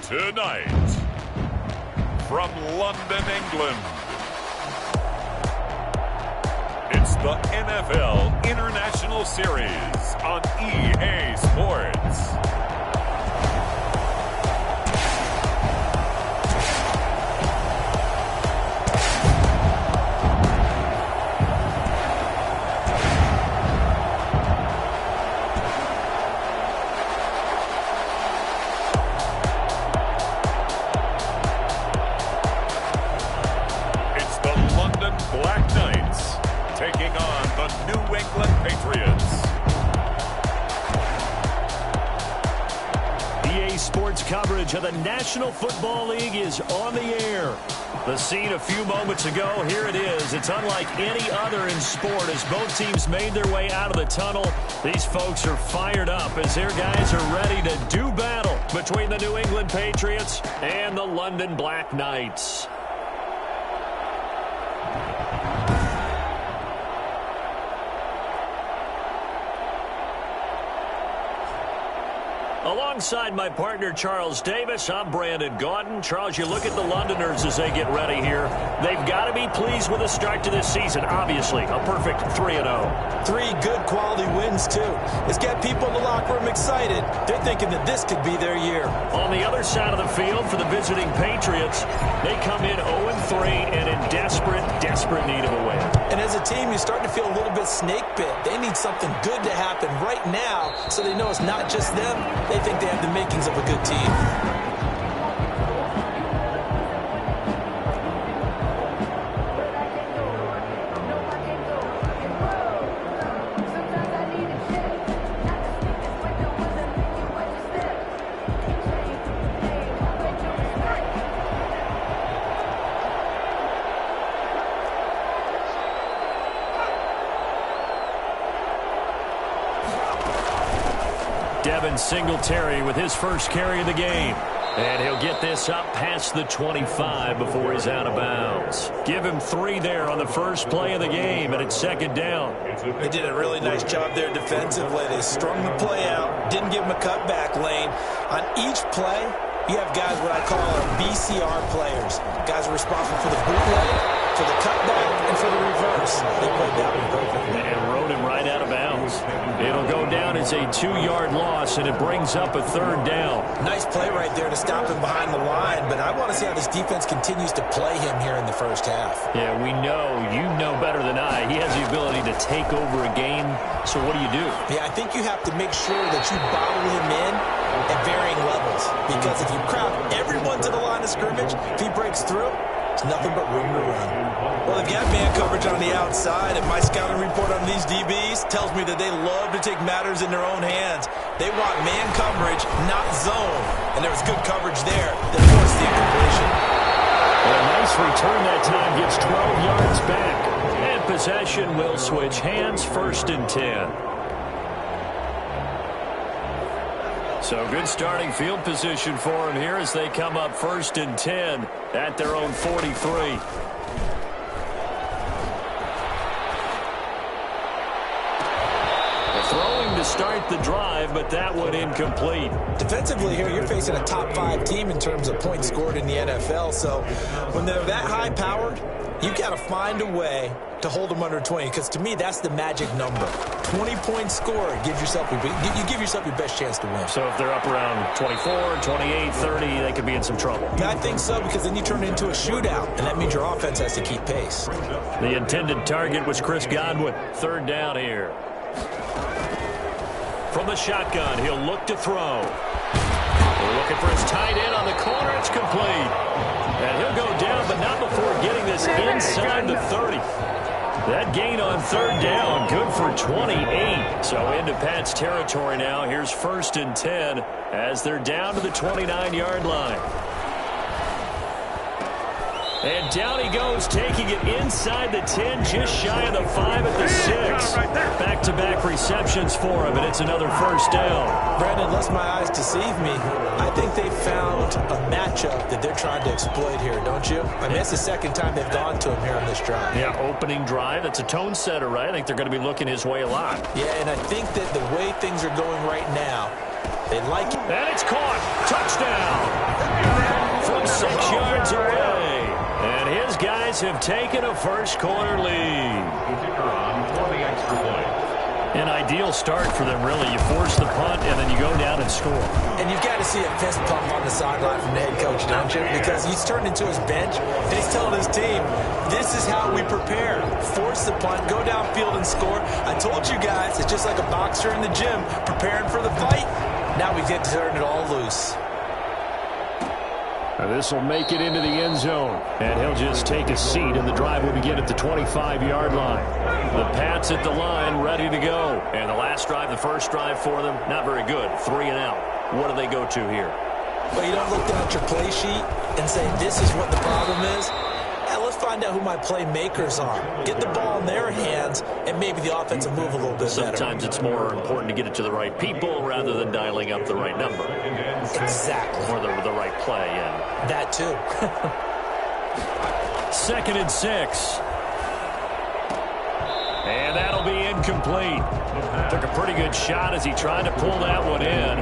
Tonight, from London, England, it's the NFL International Series on EA Sports. Taking on the New England Patriots. EA Sports coverage of the National Football League is on the air. The scene a few moments ago, here it is. It's unlike any other in sport as both teams made their way out of the tunnel. These folks are fired up as their guys are ready to do battle between the New England Patriots and the London Black Knights. Alongside my partner, Charles Davis, I'm Brandon Gaudin. Charles, you look at the Londoners as they get ready here. They've got to be pleased with the start to this season. Obviously, a perfect 3-0. 3 good quality wins, too. It's got people in the locker room excited. They're thinking that this could be their year. On the other side of the field for the visiting Patriots, they come in 0-3 and in desperate need of a win. And as a team, you're starting to feel a little bit snake bit. They need something good to happen right now so they know it's not just them. They think they have the makings of a good team. Singletary with his first carry of the game. And he'll get this up past the 25 before he's out of bounds. Give him 3 there on the first play of the game, and it's second down. They did a really nice job there defensively. They strung the play out, didn't give him a cutback lane. On each play, you have guys what I call BCR players. Guys are responsible for the bootleg, for the cutback, and for the reverse. They played that one perfectly. And rode him right out of bounds. It'll go down as a 2-yard loss, and it brings up a 3rd down. Nice play right there to stop him behind the line, but I want to see how this defense continues to play him here in the first half. Yeah, we know, you know better than I, he has the ability to take over a game, so what do you do? Yeah, I think you have to make sure that you bottle him in at varying levels, because if you crowd everyone to the line of scrimmage, if he breaks through, it's nothing but room to run. Well, they've got man coverage on the outside, and my scouting report on these DBs tells me that they love to take matters in their own hands. They want man coverage, not zone. And there was good coverage there that forced the incompletion. A nice return that time, gets 12 yards back. And possession will switch hands, 1st and 10. So good starting field position for him here as they come up 1st and 10 at their own 43. Throwing to start the drive, but that one incomplete. Defensively here, you're facing a top 5 team in terms of points scored in the NFL. So when they're that high-powered, you got to find a way to hold them under 20, because to me, that's the magic number. 20 points scored, you give yourself your best chance to win. So if they're up around 24, 28, 30, they could be in some trouble. I think so, because then you turn it into a shootout, and that means your offense has to keep pace. The intended target was Chris Godwin. 3rd down here. From the shotgun, he'll look to throw. They're looking for his tight end on the corner. It's complete. And he'll go down, but not before getting this inside the 30. That gain on 3rd down, good for 28. So into Pat's territory now. Here's 1st and 10 as they're down to the 29-yard line. And down he goes, taking it inside the 10, just shy of the 5 at the 6. Back-to-back receptions for him, and it's another 1st down. Brandon, lest my eyes deceive me, I think they found a matchup that they're trying to exploit here, don't you? I mean, that's the 2nd time they've gone to him here on this drive. Yeah, opening drive. That's a tone setter, right? I think they're going to be looking his way a lot. Yeah, and I think that the way things are going right now, They like it. And it's caught. Touchdown. From 6 yards away. And his guys have taken a first-quarter lead. An ideal start for them, really. You force the punt, and then you go down and score. And you've got to see a fist pump on the sideline from the head coach, don't you? Because he's turned into his bench, and he's telling his team, this is how we prepare. Force the punt, go downfield and score. I told you guys, it's just like a boxer in the gym preparing for the fight. Now we get to turn it all loose. This will make it into the end zone. And he'll just take a seat, and the drive will begin at the 25-yard line. The Pats at the line, ready to go. And the last drive, the first drive for them, not very good. 3 and out. What do they go to here? Well, you don't look down at your play sheet and say, this is what the problem is. Let's find out who my playmakers are. Get the ball in their hands, and maybe the offense will move a little bit better. Sometimes it's more important to get it to the right people rather than dialing up the right number. Exactly. Or the right play, yeah. That too. 2nd and 6. And that'll be incomplete. Took a pretty good shot as he tried to pull that one in.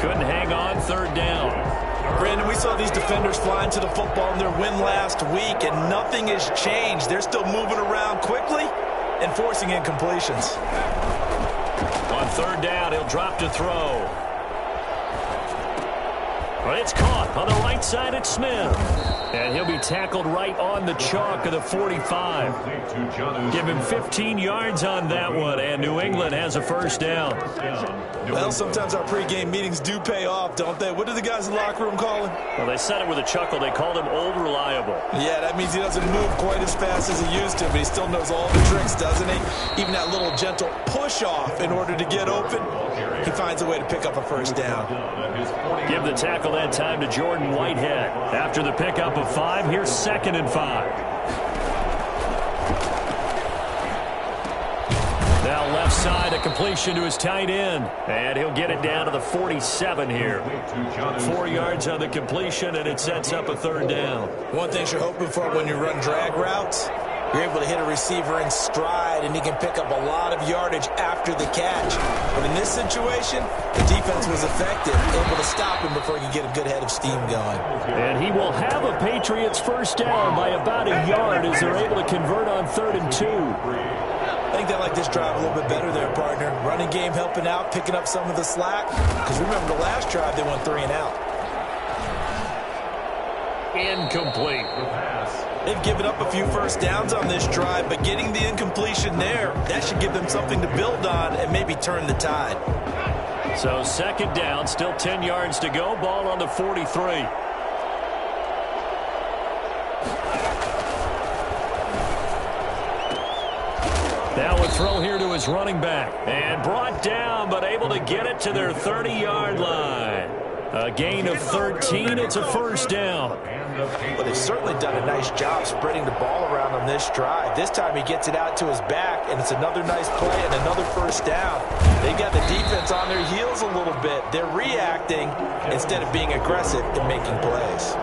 Couldn't hang on, 3rd down. Brandon, we saw these defenders flying to the football in their win last week, and nothing has changed. They're still moving around quickly and forcing incompletions. On 3rd down, he'll drop to throw. But it's caught on the right side at Smith. And he'll be tackled right on the chalk of the 45. Give him 15 yards on that one, and New England has a first down. Well, sometimes our pregame meetings do pay off, don't they? What do the guys in the locker room call him? Well, they said it with a chuckle. They called him Old Reliable. Yeah, that means he doesn't move quite as fast as he used to, but he still knows all the tricks, doesn't he? Even that little gentle push-off in order to get open, he finds a way to pick up a first down. Give the tackle that time to Jordan Whitehead. After the pickup of 5, here's 2nd and 5. Now left side, a completion to his tight end. And he'll get it down to the 47 here. 4 yards on the completion, and it sets up a 3rd down. One thing you're hoping for when you run drag routes, you're able to hit a receiver in stride, and he can pick up a lot of yardage after the catch. But in this situation, the defense was effective, able to stop him before he could get a good head of steam going. And he will have a Patriots first down by about a yard as they're able to convert on 3rd and 2. I think they like this drive a little bit better there, partner. Running game helping out, picking up some of the slack. Because remember, the last drive, they went 3 and out. Incomplete. They've given up a few first downs on this drive, but getting the incompletion there, that should give them something to build on and maybe turn the tide. So 2nd down, still 10 yards to go. Ball on the 43. Now a throw here to his running back. And brought down, but able to get it to their 30-yard line. A gain of 13. It's a first down. Well, they've certainly done a nice job spreading the ball around on this drive. This time he gets it out to his back, and it's another nice play and another first down. They've got the defense on their heels a little bit. They're reacting instead of being aggressive in making plays.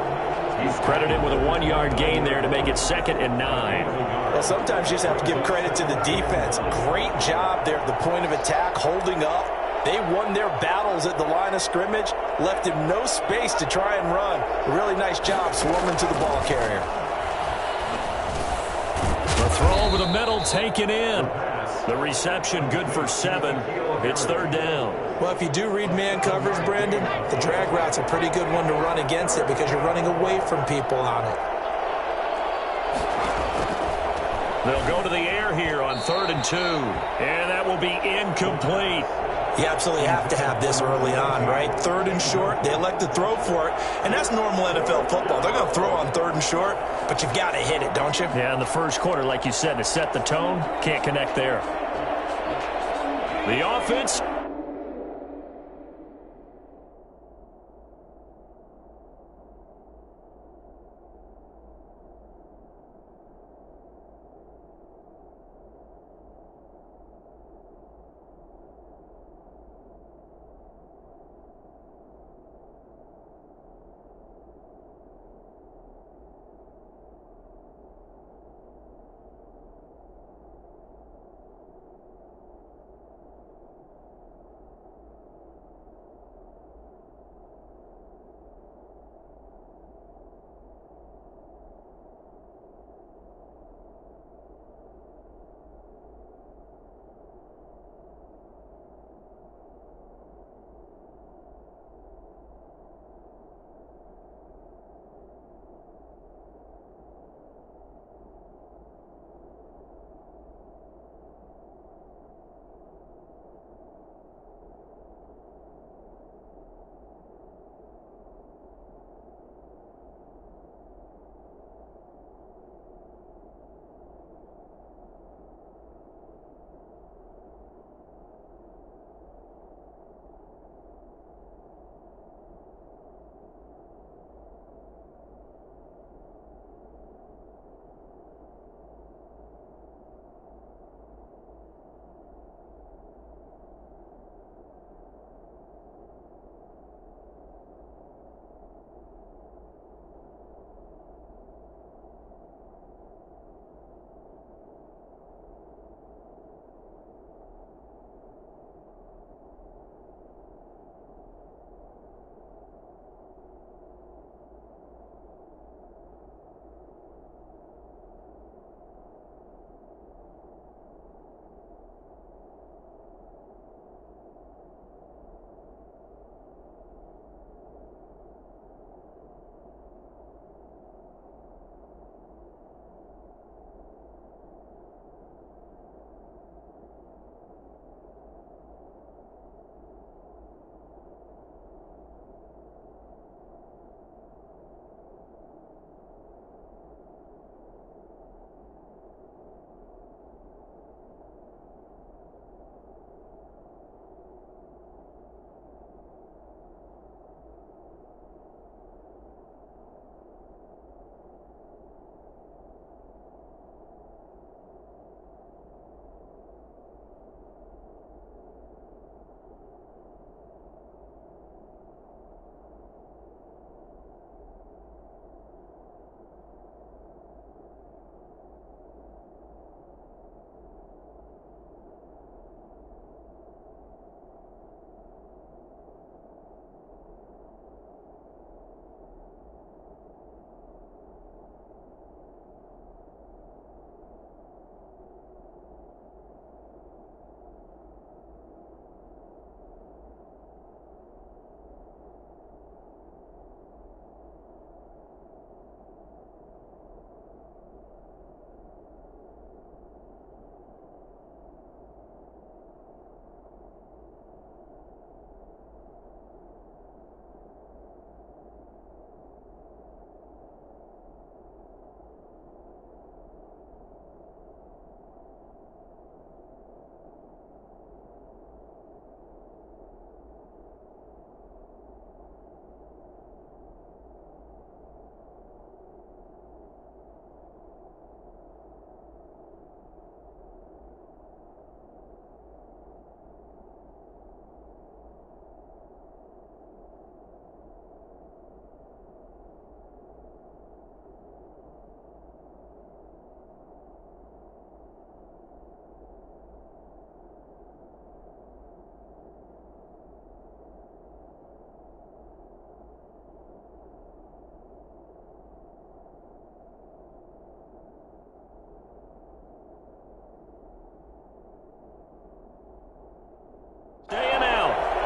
Credited with a 1-yard gain there to make it 2nd and 9. Well, sometimes you just have to give credit to the defense. Great job there at the point of attack, holding up. They won their battles at the line of scrimmage, left him no space to try and run. A really nice job swarming to the ball carrier. The throw over the middle taken in. The reception good for 7. It's 3rd down. Well, if you do read man coverage, Brandon, the drag route's a pretty good one to run against it because you're running away from people on it. They'll go to the air here on 3rd and 2. And that will be incomplete. You absolutely have to have this early on, right? 3rd and short, they elect to throw for it, and that's normal NFL football. They're going to throw on 3rd and short, but you've got to hit it, don't you? Yeah, in the first quarter, like you said, to set the tone, can't connect there. The offense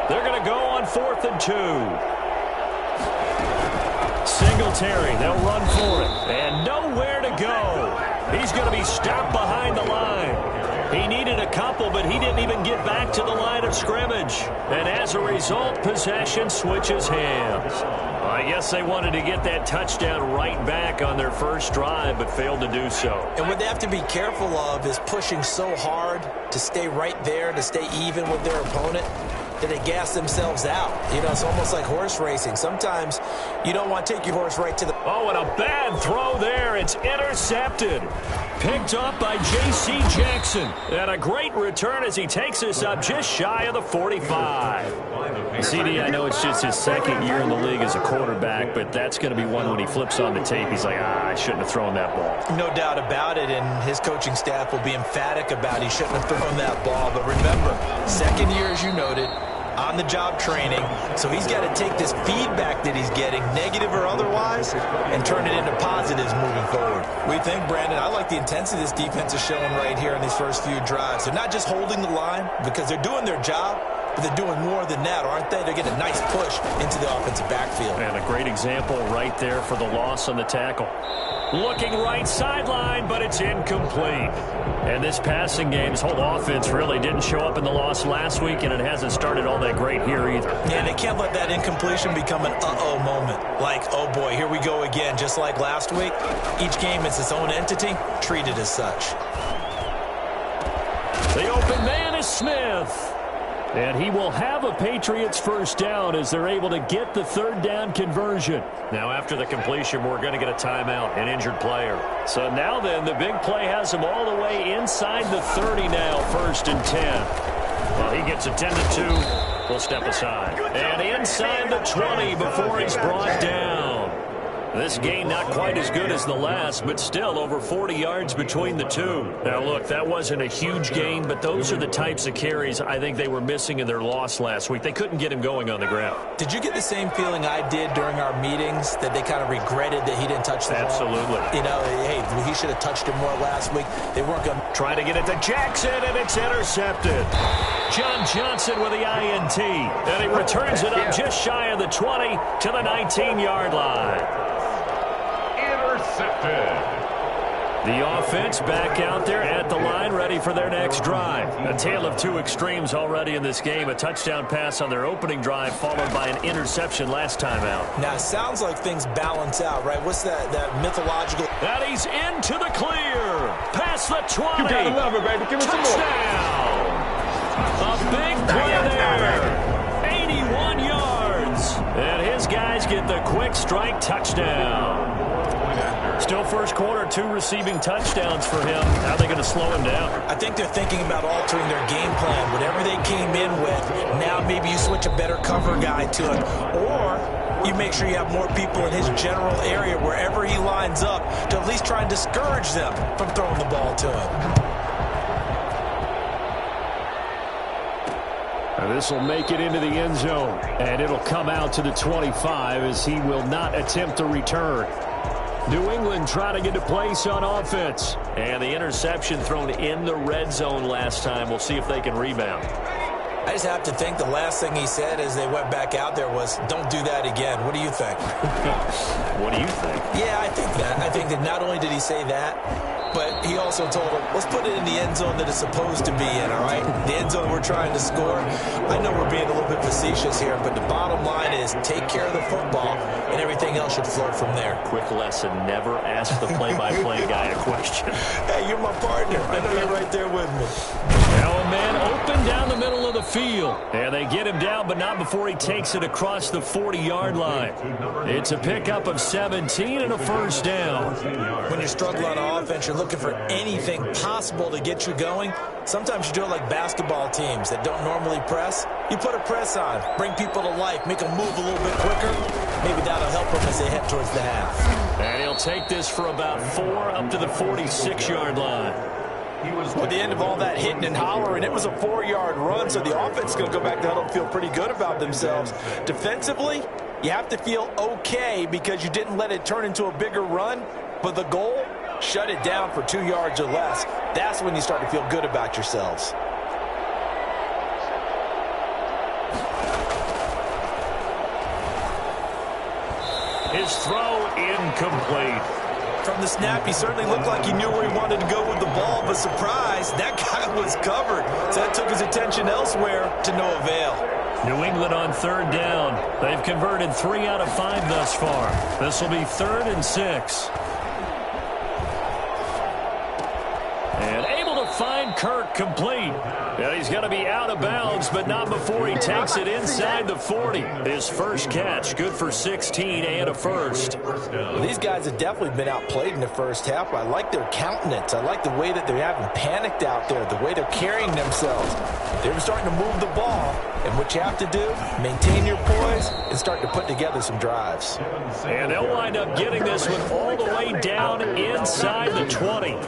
They're going to go on 4th and 2. Singletary, they'll run for it. And nowhere to go. He's going to be stopped behind the line. He needed a couple, but he didn't even get back to the line of scrimmage. And as a result, possession switches hands. I guess they wanted to get that touchdown right back on their first drive, but failed to do so. And what they have to be careful of is pushing so hard to stay right there, to stay even with their opponent, that they gas themselves out. You know, it's almost like horse racing. Sometimes you don't want to take your horse right to the... Oh, and a bad throw there. It's intercepted. Picked up by J.C. Jackson. And a great return as he takes us up just shy of the 45. CD, I know it's just his second year in the league as a quarterback, but that's going to be one when he flips on the tape. He's like, I shouldn't have thrown that ball. No doubt about it, and his coaching staff will be emphatic about he shouldn't have thrown that ball. But remember, second year, as you noted, on-the-job training, so he's got to take this feedback that he's getting, negative or otherwise, and turn it into positives moving forward. What do you think, Brandon? I like the intensity this defense is showing right here in these first few drives. They're not just holding the line because they're doing their job, but they're doing more than that, aren't they? They're getting a nice push into the offensive backfield. And a great example right there for the loss on the tackle. Looking right sideline, but it's incomplete. And this passing game, his whole offense really didn't show up in the loss last week, and it hasn't started all that great here either. Yeah, and they can't let that incompletion become an uh-oh moment. Like, oh boy, here we go again, just like last week. Each game is its own entity, treated as such. The open man is Smith. And he will have a Patriots first down as they're able to get the third down conversion. Now after the completion, we're going to get a timeout, an injured player. So now then, the big play has him all the way inside the 30 now, 1st and 10. Well, he gets a 10 to 2. We'll step aside. And inside the 20 before he's brought down. This gain not quite as good as the last, but still over 40 yards between the two. Now, look, that wasn't a huge gain, but those are the types of carries I think they were missing in their loss last week. They couldn't get him going on the ground. Did you get the same feeling I did during our meetings, that they kind of regretted that he didn't touch the ball? Absolutely. You know, hey, he should have touched it more last week. They weren't going to... Trying to get it to Jackson, and it's intercepted. John Johnson with the INT, and he returns it up just shy of the 20 to the 19-yard line. The offense back out there at the line, ready for their next drive. A tale of two extremes already in this game. A touchdown pass on their opening drive, followed by an interception last time out. Now, it sounds like things balance out, right? What's that mythological... That he's into the clear. Past the 20. You gotta love it, baby. Give me some more. Touchdown. A big play there. 81 yards. And his guys get the quick strike touchdown. Still first quarter, 2 receiving touchdowns for him. How are they going to slow him down? I think they're thinking about altering their game plan. Whatever they came in with, now maybe you switch a better cover guy to him. Or you make sure you have more people in his general area wherever he lines up to at least try and discourage them from throwing the ball to him. This will make it into the end zone. And it'll come out to the 25 as he will not attempt to return. New England trying to get a place on offense. And the interception thrown in the red zone last time. We'll see if they can rebound. I just have to think the last thing he said as they went back out there was, don't do that again. What do you think? What do you think? Yeah, I think that. I think that not only did he say that, but he also told him, let's put it in the end zone that it's supposed to be in, all right? The end zone we're trying to score. I know we're being a little bit facetious here, but the bottom line is take care of the football, and everything else should flow from there. Quick lesson, never ask the play-by-play guy a question. Hey, you're my partner. I know you're right there with me. Now a man open down the middle of the field. And they get him down, but not before he takes it across the 40-yard line. It's a pickup of 17 and a first down. When you're struggling on offense, you're looking for anything possible to get you going. Sometimes you do it like basketball teams that don't normally press. You put a press on, bring people to life, make them move a little bit quicker. Maybe that'll help them as they head towards the half. And he'll take this for about 4 up to the 46-yard line. At the end of all that hitting and hollering, it was a 4-yard run, so the offense is going to go back to huddle and feel pretty good about themselves. Defensively, you have to feel okay because you didn't let it turn into a bigger run, but the goal, shut it down for 2 yards or less. That's when you start to feel good about yourselves. His throw incomplete. From the snap, he certainly looked like he knew where he wanted to go with the ball, but surprise, that guy was covered. So that took his attention elsewhere to no avail. New England on 3rd down. They've converted 3 out of 5 thus far. This will be 3rd and 6. And able to find Kirk complete. And he's going to be out of bounds, but not before he takes it inside the 40. His first catch, good for 16 and a first. Well, these guys have definitely been outplayed in the first half. I like their countenance. I like the way that they haven't panicked out there, the way they're carrying themselves. They're starting to move the ball, and what you have to do, maintain your poise and start to put together some drives. And they'll wind up getting this one all the way down inside the 20.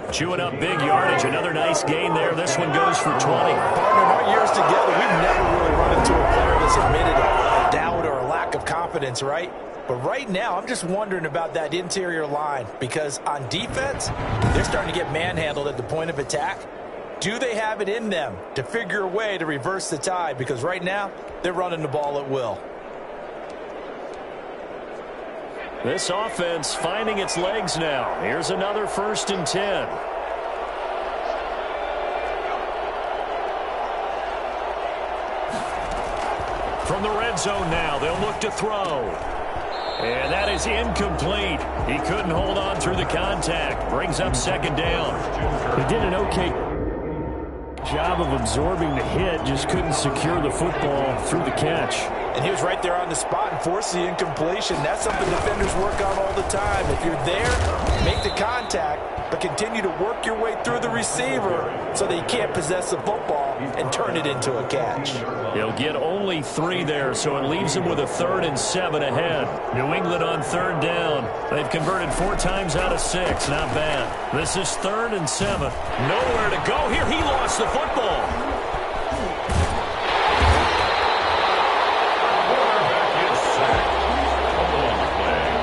Chewing up big yardage. Another nice gain there. This one goes for 20. Partner, in our years together, we've never really run into a player that's admitted a doubt or a lack of confidence, right? But right now, I'm just wondering about that interior line, because on defense, they're starting to get manhandled at the point of attack. Do they have it in them to figure a way to reverse the tide? Because right now, they're running the ball at will. This offense finding its legs now. Here's another 1st and 10. From the red zone now, they'll look to throw. And that is incomplete. He couldn't hold on through the contact. Brings up 2nd down. He did an okay job of absorbing the hit, just couldn't secure the football through the catch. And he was right there on the spot and forced the incompletion. That's something defenders work on all the time. If you're there, make the contact, but continue to work your way through the receiver so that you can't possess the football and turn it into a catch. He'll get only 3 there, so it leaves him with a 3rd and 7 ahead. New England on 3rd down. They've converted 4 times out of 6. Not bad. This is 3rd and 7. Nowhere to go here. He lost the football.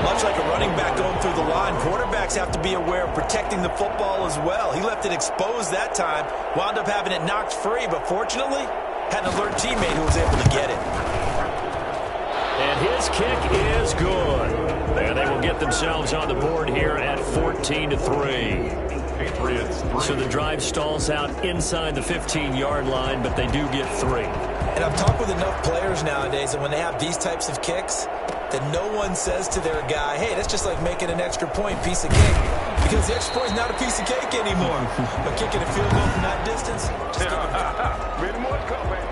Much like a running back going through the line, quarterbacks have to be aware of protecting the football as well. He left it exposed that time, wound up having it knocked free, but fortunately, had an alert teammate who was able to get it. And his kick is good. And they will get themselves on the board here at 14-3. So the drive stalls out inside the 15-yard line, but they do get 3. And I've talked with enough players nowadays, and when they have these types of kicks, that no one says to their guy, hey, that's just like making an extra point, piece of cake. Because the extra point is not a piece of cake anymore. But kicking a field goal from that distance, just give it more coming.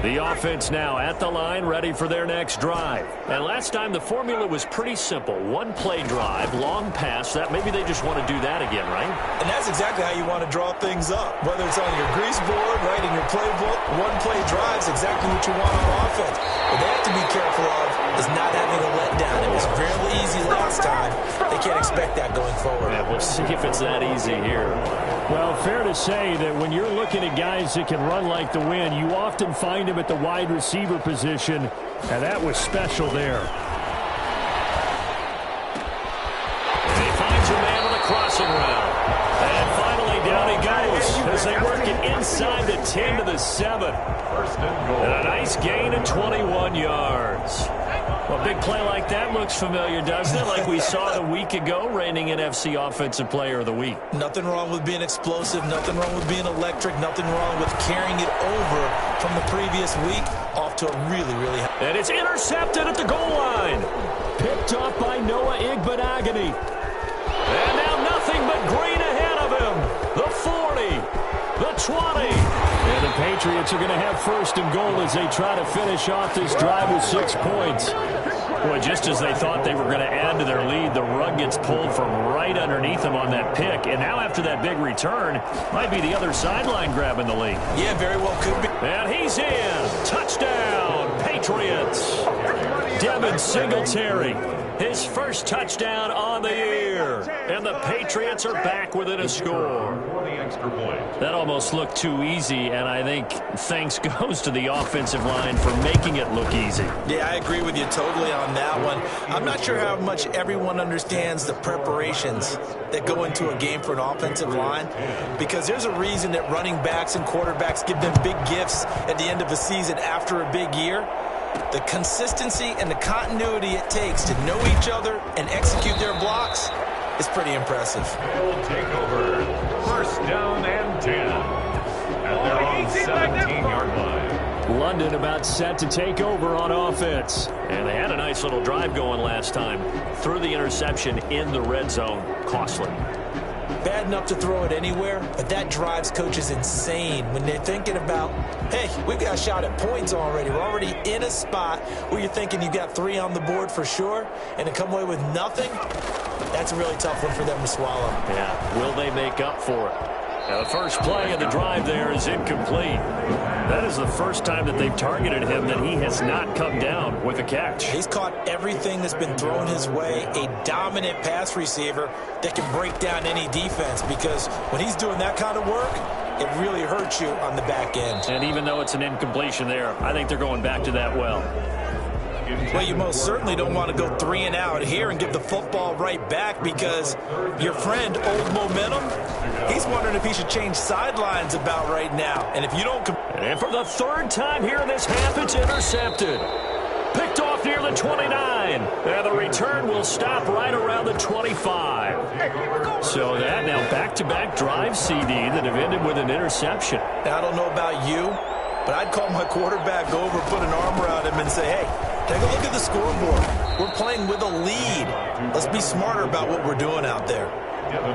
The offense now at the line, ready for their next drive. And last time the formula was pretty simple. 1-play drive, long pass. That maybe they just want to do that again, right? And that's exactly how you want to draw things up. Whether it's on your grease board, right in your playbook, 1-play drive is exactly what you want on offense. What they have to be careful of is not having a letdown. It was fairly easy last time. They can't expect that going forward. Yeah, we'll see if it's that easy here. Well, fair to say that when you're looking at guys that can run like the wind, you often find them at the wide receiver position, and that was special there. And he finds a man on the crossing route. And finally down he goes as they work it inside the 10 to the 7. And a nice gain of 21 yards. Well, a big play like that looks familiar, doesn't it? Like we saw a week ago, reigning NFC Offensive Player of the Week. Nothing wrong with being explosive. Nothing wrong with being electric. Nothing wrong with carrying it over from the previous week off to a really, really high. And it's intercepted at the goal line. Picked off by Noah Igbenogany. And now nothing but green ahead of him. The 40, the 20. And the Patriots are going to have 1st and goal as they try to finish off this drive with 6 points. Boy, just as they thought they were going to add to their lead, the rug gets pulled from right underneath them on that pick. And now after that big return, might be the other sideline grabbing the lead. Yeah, very well could be. And he's in. Touchdown, Patriots. Devin Singletary His first touchdown on the year. And the Patriots are back within a score. That almost looked too easy, and I think thanks goes to the offensive line for making it look easy. Yeah, I agree with you totally on that one. I'm not sure how much everyone understands the preparations that go into a game for an offensive line, because there's a reason that running backs and quarterbacks give them big gifts at the end of a season after a big year. The consistency and the continuity it takes to know each other and execute their blocks is pretty impressive. They'll take over. First down and 10. At their own 17-yard line. London about set to take over on offense. And they had a nice little drive going last time. Threw the interception in the red zone. Costly. Bad enough to throw it anywhere, but that drives coaches insane when they're thinking about, hey, we got a shot at points already. We're already in a spot where you're thinking you got 3 on the board for sure, and to come away with nothing, that's a really tough one for them to swallow. Yeah, will they make up for it? Now, the first play of the drive there is incomplete. That is the first time that they've targeted him that he has not come down with a catch. He's caught everything that's been thrown his way, a dominant pass receiver that can break down any defense, because when he's doing that kind of work, it really hurts you on the back end. And even though it's an incompletion there, I think they're going back to that well. Well, you most certainly don't want to go 3 and out here and give the football right back, because your friend, Old Momentum, he's wondering if he should change sidelines about right now. And if you don't... And for the third time here in this half, it's intercepted. Picked off near the 29. And the return will stop right around the 25. So that now back-to-back drive CD that have ended with an interception. Now, I don't know about you, but I'd call my quarterback over, put an arm around him, and say, hey, take a look at the scoreboard. We're playing with a lead. Let's be smarter about what we're doing out there.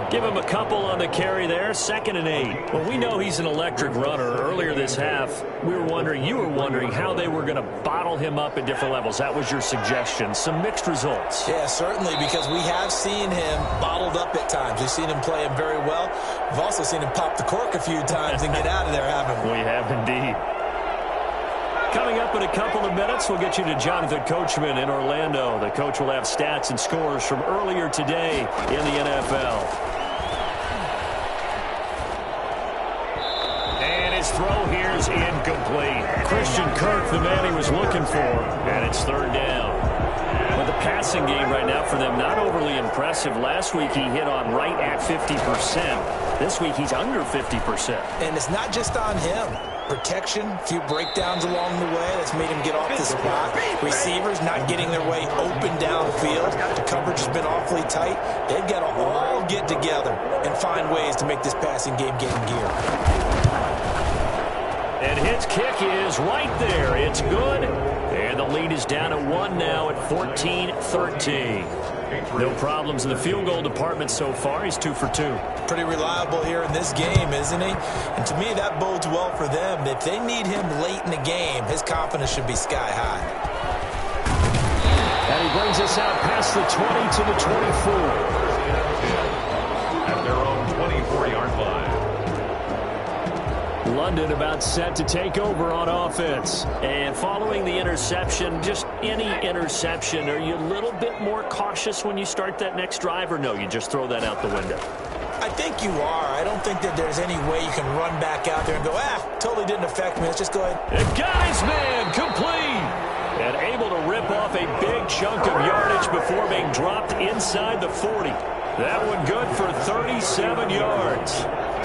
Give him a couple on the carry there, 2nd and 8. Well, we know he's an electric runner. Earlier this half, you were wondering how they were going to bottle him up at different levels. That was your suggestion. Some mixed results. Yeah, certainly, because we have seen him bottled up at times. We've seen him play him very well. We've also seen him pop the cork a few times and get out of there, haven't we? We have indeed. Coming up in a couple of minutes, we'll get you to Jonathan Coachman in Orlando. The coach will have stats and scores from earlier today in the NFL. And his throw here is incomplete. Christian Kirk, the man he was looking for, and it's 3rd down. But the passing game right now for them, not overly impressive. Last week he hit on right at 50%. This week he's under 50%. And it's not just on him. Protection, a few breakdowns along the way that's made him get off the spot. Receivers not getting their way open downfield. The coverage has been awfully tight. They've got to all get together and find ways to make this passing game get in gear. And his kick is right there. It's good. And the lead is down at 1 now at 14-13. No problems in the field goal department so far. He's 2 for 2. Pretty reliable here in this game, isn't he? And to me, that bodes well for them. If they need him late in the game, his confidence should be sky high. And he brings us out past the 20 to the 24. At their own 24-yard line. London about set to take over on offense. And following the interception, just any interception, are you a little bit more cautious when you start that next drive, or no, you just throw that out the window? I think you are. I don't think that there's any way you can run back out there and go, totally didn't affect me. Let's just go ahead. And got his man complete. And able to rip off a big chunk of yardage before being dropped inside the 40. That one good for 37 yards.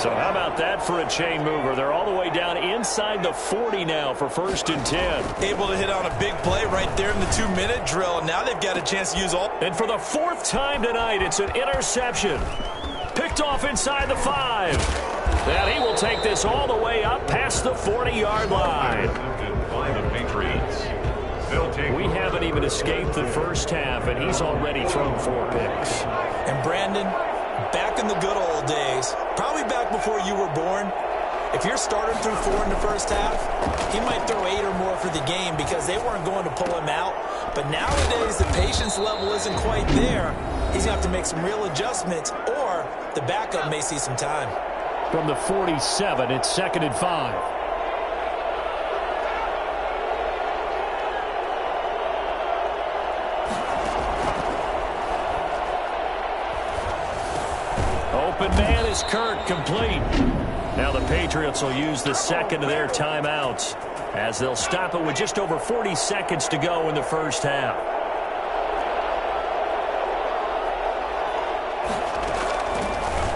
So how about that for a chain mover? They're all the way down inside the 40 now for 1st and 10. Able to hit on a big play right there in the 2-minute drill, and now they've got a chance to use all. And for the 4th time tonight, it's an interception. Picked off inside the 5. And he will take this all the way up past the 40-yard line. By the Patriots. We haven't even escaped the first half, and he's already thrown 4 picks. And Brandon, back in the good old days, probably back before you were born, if you're starting through 4 in the first half, he might throw 8 or more for the game because they weren't going to pull him out. But nowadays, the patience level isn't quite there. He's going to have to make some real adjustments, or the backup may see some time. From the 47, it's 2nd and 5. open man is Kirk, complete. Now the Patriots will use the second of their timeouts as they'll stop it with just over 40 seconds to go in the first half.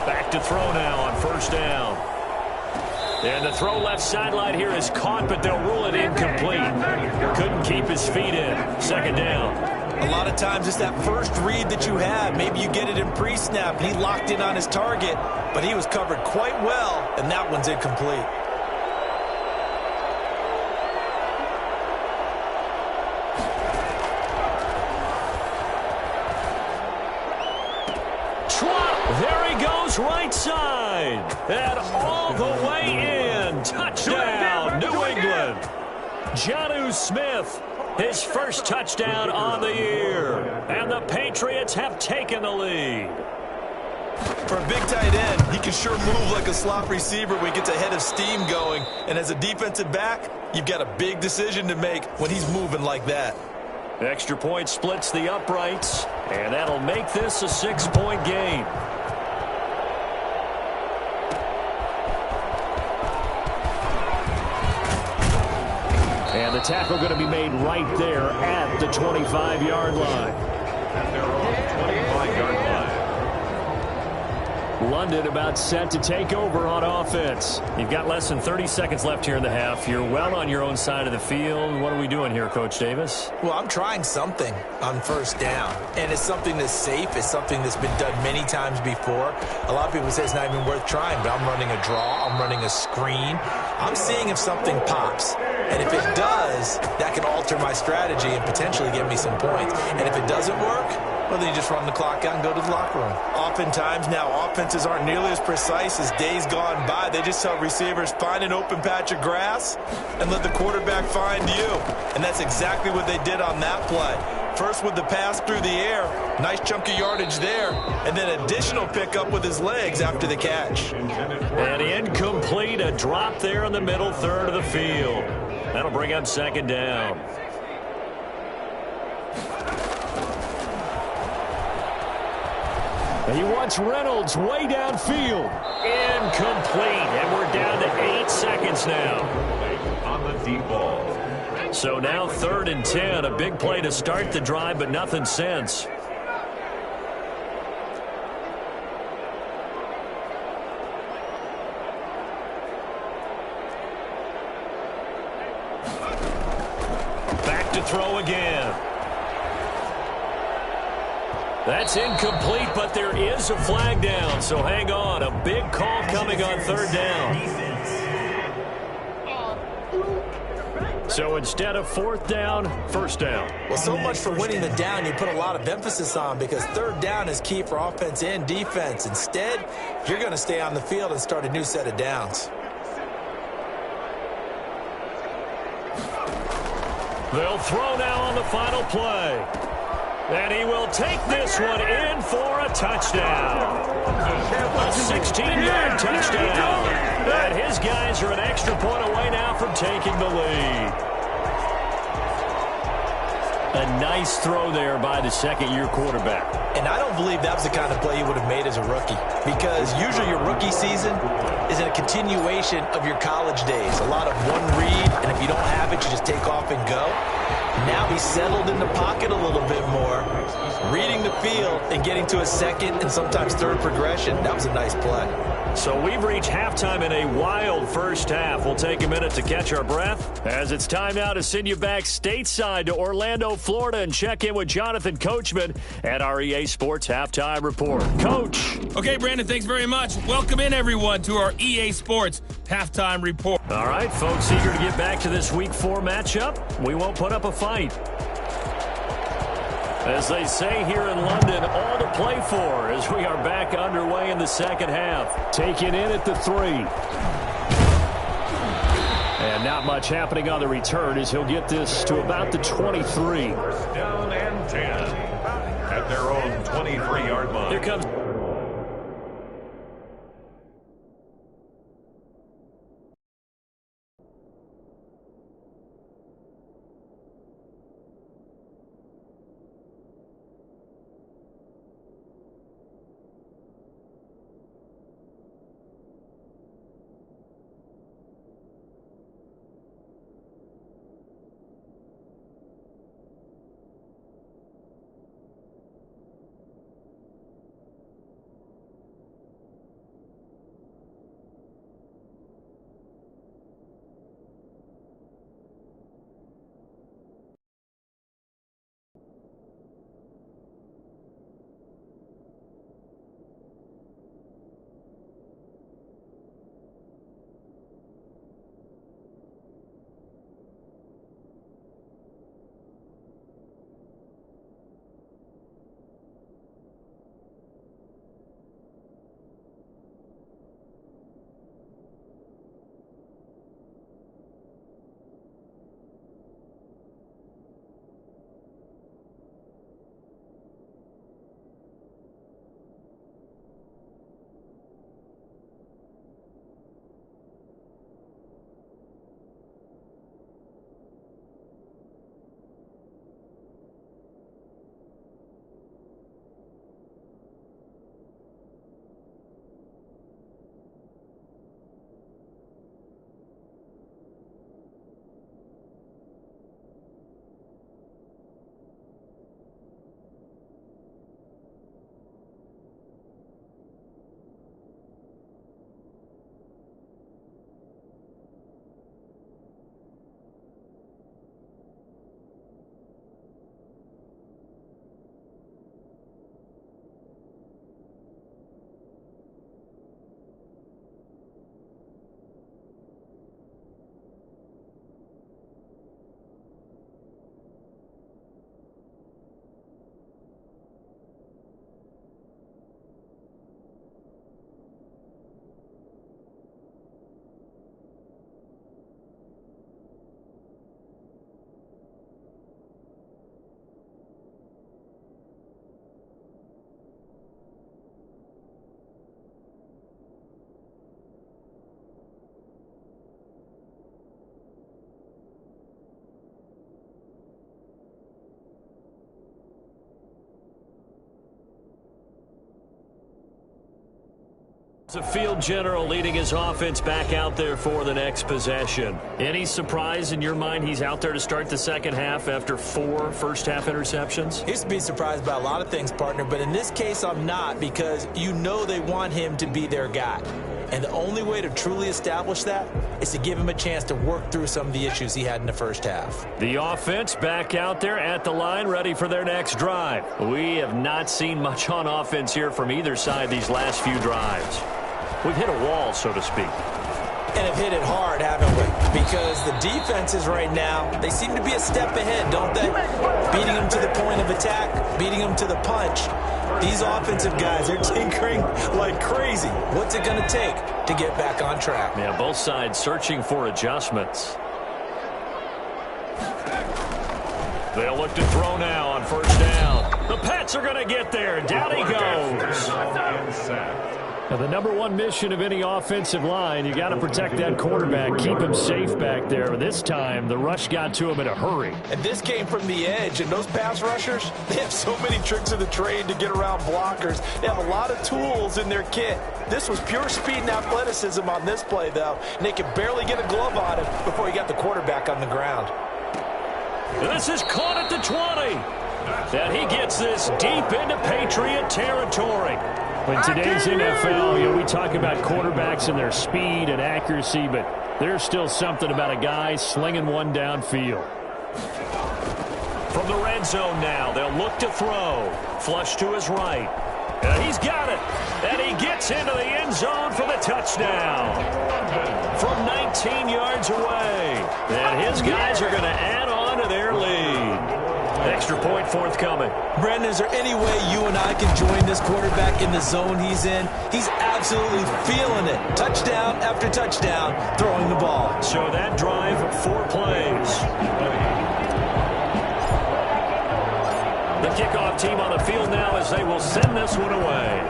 Back to throw now on first down. And the throw left sideline here is caught, but they'll rule it incomplete. Couldn't keep his feet in. Second down. A lot of times it's that first read that you have. Maybe you get it in pre-snap, and he locked in on his target, but he was covered quite well, and that one's incomplete. There he goes, right side. And all the way in. Touchdown, New England. Jonnu Smith, his first touchdown on the year. And the Patriots have taken the lead. For a big tight end, he can sure move like a slot receiver when he gets a head of steam going. And as a defensive back, you've got a big decision to make when he's moving like that. Extra point splits the uprights, and that'll make this a 6-point game. And the tackle going to be made right there at the 25-yard line. At their own 25-yard line. London about set to take over on offense. You've got less than 30 seconds left here in the half. You're well on your own side of the field. What are we doing here, Coach Davis? Well, I'm trying something on first down, and it's something that's safe. It's something that's been done many times before. A lot of people say it's not even worth trying, but I'm running a draw. I'm running a screen. I'm seeing if something pops. And if it does, that can alter my strategy and potentially get me some points. And if it doesn't work, well, then you just run the clock out and go to the locker room. Oftentimes now, offenses aren't nearly as precise as days gone by. They just tell receivers, find an open patch of grass and let the quarterback find you. And that's exactly what they did on that play. First with the pass through the air, nice chunk of yardage there, and then additional pickup with his legs after the catch. And incomplete, a drop there in the middle third of the field. That'll bring up second down. He wants Reynolds way downfield. Incomplete, and we're down to 8 seconds now. On the deep ball. So now 3rd and 10, a big play to start the drive, but nothing since. Back to throw again. That's incomplete, but there is a flag down, so hang on. A big call coming on 3rd down. So instead of 4th down, 1st down. Well, so much for winning the down you put a lot of emphasis on, because 3rd down is key for offense and defense. Instead, you're going to stay on the field and start a new set of downs. They'll throw now on the final play. And he will take this one in for a touchdown. A 16-yard touchdown. And his guys are an extra point away now from taking the lead. A nice throw there by the second-year quarterback. And I don't believe that was the kind of play he would have made as a rookie, because usually your rookie season is a continuation of your college days. A lot of one read, and if you don't have it, you just take off and go. Now he's settled in the pocket a little bit more, reading the field and getting to a second and sometimes third progression. That was a nice play. So we've reached halftime in a wild first half. We'll take a minute to catch our breath as it's time now to send you back stateside to Orlando, Florida, and check in with Jonathan Coachman at our EA Sports Halftime Report. Coach. Okay, Brandon, thanks very much. Welcome in, everyone, to our EA Sports Halftime Report. All right, folks, eager to get back to this Week 4 matchup. We won't put up a fight. As they say here in London, all to play for as we are back underway in the second half. Taken in at the 3. And not much happening on the return as he'll get this to about the 23. First down and 10 at their own 23-yard line. Here comes... The field general leading his offense back out there for the next possession. Any surprise in your mind he's out there to start the second half after 4 first-half interceptions? He used to be surprised by a lot of things, partner, but in this case I'm not, because you know they want him to be their guy. And the only way to truly establish that is to give him a chance to work through some of the issues he had in the first half. The offense back out there at the line, ready for their next drive. We have not seen much on offense here from either side these last few drives. We've hit a wall, so to speak. And have hit it hard, haven't we? Because the defenses right now, they seem to be a step ahead, don't they? Beating them to the point of attack, beating them to the punch. These offensive guys, they're tinkering like crazy. What's it going to take to get back on track? Yeah, both sides searching for adjustments. They'll look to throw now on first down. The Pats are going to get there. Down he goes. Now, the number one mission of any offensive line, you got to protect that quarterback, keep him safe back there. This time, the rush got to him in a hurry. And this came from the edge, and those pass rushers, they have so many tricks of the trade to get around blockers. They have a lot of tools in their kit. This was pure speed and athleticism on this play, though, and they could barely get a glove on him before he got the quarterback on the ground. This is caught at the 20. And he gets this deep into Patriot territory. In today's NFL, we talk about quarterbacks and their speed and accuracy, but there's still something about a guy slinging one downfield. From the red zone now, they'll look to throw. Flush to his right. And he's got it. And he gets into the end zone for the touchdown. From 19 yards away. And his guys are going to add on to their lead. Extra point forthcoming. Brandon, is there any way you and I can join this quarterback in the zone he's in? He's absolutely feeling it. Touchdown after touchdown, throwing the ball. So that drive, 4 plays. The kickoff team on the field now as they will send this one away.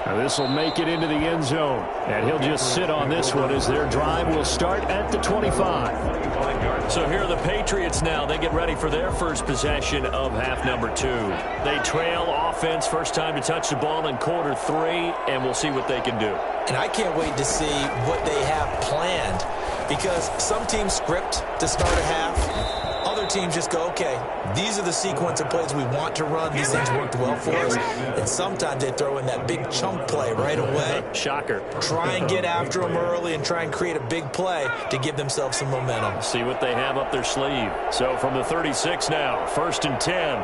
Now this will make it into the end zone, and he'll just sit on this one as their drive will start at the 25. So here are the Patriots now. They get ready for their first possession of half number 2. They trail offense, first time to touch the ball in quarter 3, and we'll see what they can do. And I can't wait to see what they have planned, because some teams script to start a half. Other teams just go, okay, these are the sequence of plays we want to run. These things worked well for us. And sometimes they throw in that big chunk play right away. Shocker. Try and get after them early and try and create a big play to give themselves some momentum. See what they have up their sleeve. So from the 36 now, 1st and 10.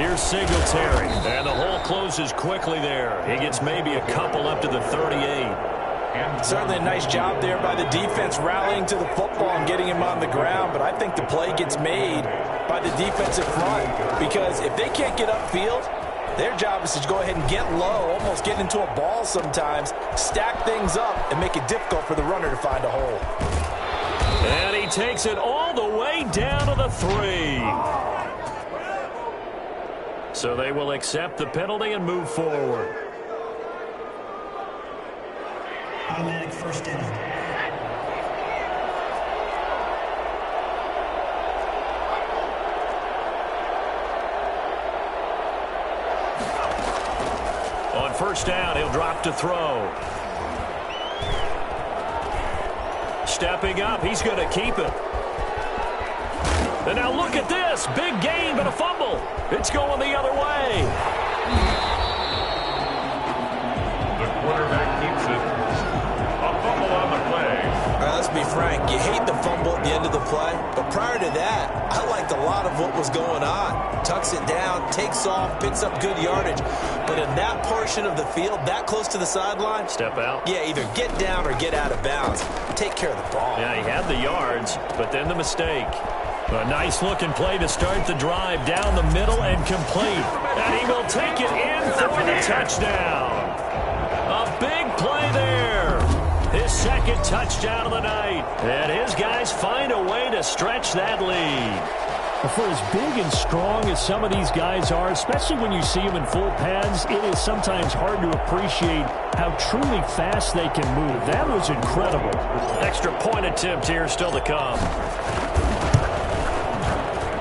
Here's Singletary. And the hole closes quickly there. He gets maybe a couple up to the 38. Certainly a nice job there by the defense rallying to the football and getting him on the ground, but I think the play gets made by the defensive front, because if they can't get upfield, their job is to go ahead and get low, almost get into a ball sometimes, stack things up, and make it difficult for the runner to find a hole. And he takes it all the way down to the 3. So they will accept the penalty and move forward. Automatic first down. On first down, he'll drop to throw. Stepping up, he's going to keep it. And now look at this. Big gain, but a fumble. It's going the other way. The quarterback keeps it. A fumble on the play. All right, let's be frank. You hate the fumble at the end of the play, but prior to that, I liked a lot of what was going on. Tucks it down, takes off, picks up good yardage. But in that portion of the field, that close to the sideline, Step out. yeah, either get down or get out of bounds. Take care of the ball. Yeah, he had the yards, but then the mistake. A nice-looking play to start the drive down the middle and complete. And he will take it in for the touchdown. A big play there. His second touchdown of the night. And his guys find a way to stretch that lead. For as big and strong as some of these guys are, especially when you see them in full pads, it is sometimes hard to appreciate how truly fast they can move. That was incredible. Extra point attempt here still to come.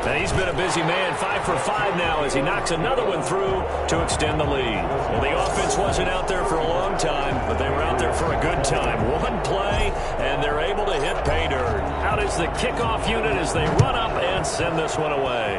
And And he's been a busy man, 5 for 5 now as he knocks another one through to extend the lead. Well, the offense wasn't out there for a long time, but they were out there for a good time. One play, and they're able to hit pay dirt. Out is the kickoff unit as they run up and send this one away.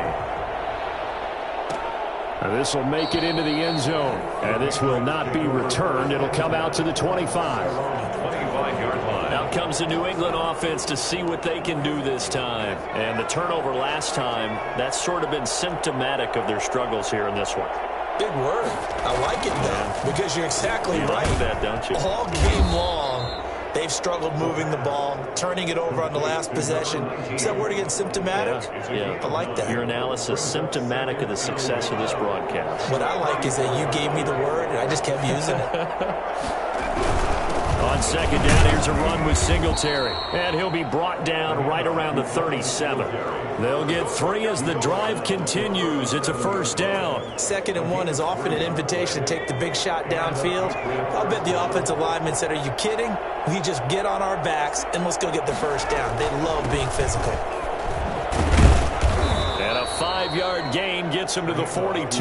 This will make it into the end zone. And this will not be returned. It'll come out to the 25. 25-yard line. Out comes the New England offense to see what they can do this time. And the turnover last time, that's sort of been symptomatic of their struggles here in this one. Big word. I like it, though, because you're exactly you right. like that, don't you? All game long, they've struggled moving the ball, turning it over on the last possession. Is that word again, symptomatic? Yeah. I like that. Your analysis, symptomatic of the success of this broadcast. What I like is that you gave me the word, and I just kept using it. On second down, here's a run with Singletary. And he'll be brought down right around the 37. They'll get 3 as the drive continues. It's a first down. 2nd and 1 is often an invitation to take the big shot downfield. I'll bet the offensive lineman said, are you kidding? We just get on our backs and let's go get the first down. They love being physical. And a 5-yard gain gets him to the 42.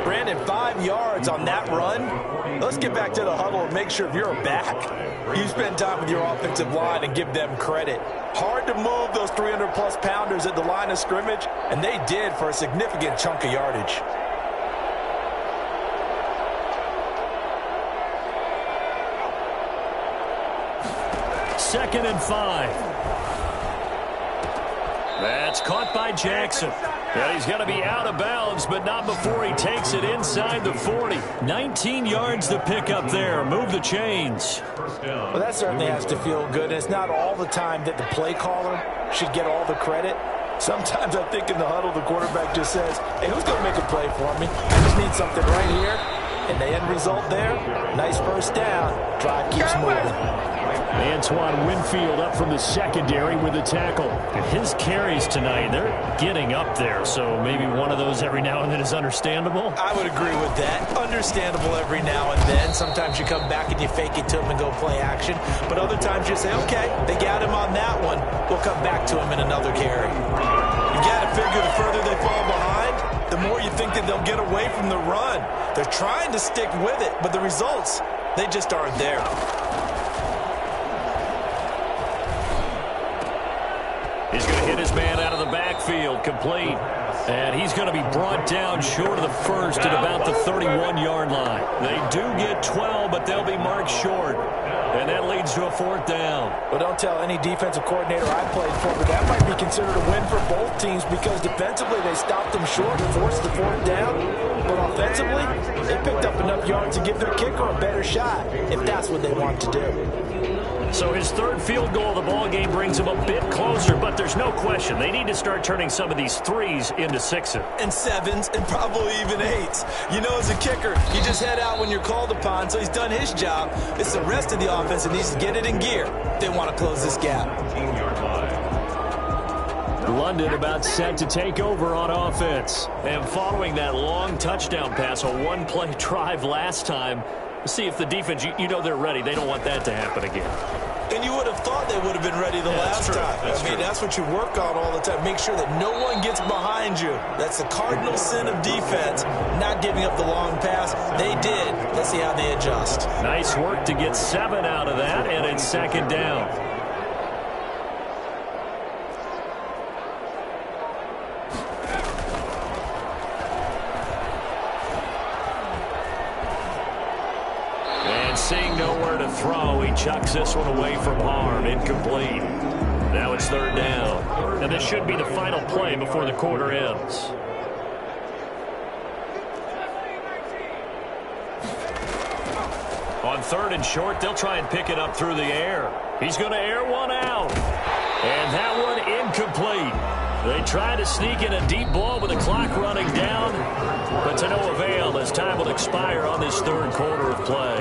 Brandon, 5 yards on that run. Let's get back to the huddle and make sure if you're a back, you spend time with your offensive line and give them credit. Hard to move those 300-plus pounders at the line of scrimmage, and they did for a significant chunk of yardage. Second and 5. That's caught by Jackson. And he's going to be out of bounds, but not before he takes it inside the 40. 19 yards to pick up there. Move the chains. Well, that certainly has to feel good. And it's not all the time that the play caller should get all the credit. Sometimes I think in the huddle, the quarterback just says, hey, who's going to make a play for me? I just need something right here. And the end result there, nice first down. Drive keeps moving. Antoine Winfield up from the secondary with a tackle. And his carries tonight, they're getting up there. So maybe one of those every now and then is understandable. I would agree with that. Understandable every now and then. Sometimes you come back and you fake it to him and go play action. But other times you say, okay, they got him on that one. We'll come back to him in another carry. You got to figure the further they fall behind, the more you think that they'll get away from the run. They're trying to stick with it, but the results, they just aren't there. He's going to hit his man out of the backfield, complete. And he's going to be brought down short of the first at about the 31-yard line. They do get 12, but they'll be marked short. And that leads to a 4th down. Well, don't tell any defensive coordinator I played for, but that might be considered a win for both teams because defensively they stopped them short and forced the 4th down. But offensively, they picked up enough yards to give their kicker a better shot if that's what they want to do. So his 3rd field goal of the ball game brings him a bit closer, but there's no question they need to start turning some of these 3s into 6s. And 7s and probably even 8s. You know, as a kicker, you just head out when you're called upon, so he's done his job. It's the rest of the offense that needs to get it in gear. They want to close this gap. London about set to take over on offense. And following that long touchdown pass, a one-play drive last time, see if the defense, you know they're ready. They don't want that to happen again. And you would have thought they would have been ready the last time. I mean, that's what you work on all the time. Make sure that no one gets behind you. That's the cardinal sin of defense, not giving up the long pass. They did. Let's see how they adjust. Nice work to get 7 out of that, and it's 2nd down. Seeing nowhere to throw, he chucks this one away from harm. Incomplete. Now it's 3rd down. And this should be the final play before the quarter ends. On 3rd and short, they'll try and pick it up through the air. He's going to air one out. And that one incomplete. They try to sneak in a deep ball with the clock running down, but to no avail as time will expire on this 3rd quarter of play.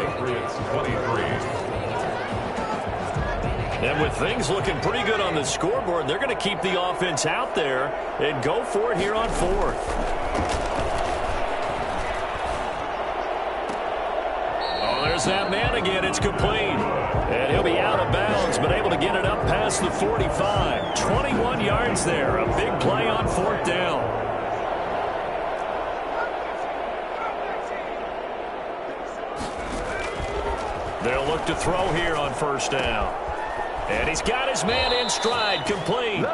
And with things looking pretty good on the scoreboard, they're going to keep the offense out there and go for it here on 4th. There's that man again. It's complete. And he'll be out of bounds, but able to get it up past the 45. 21 yards there. A big play on 4th down. They'll look to throw here on 1st down. And he's got his man in stride, complete.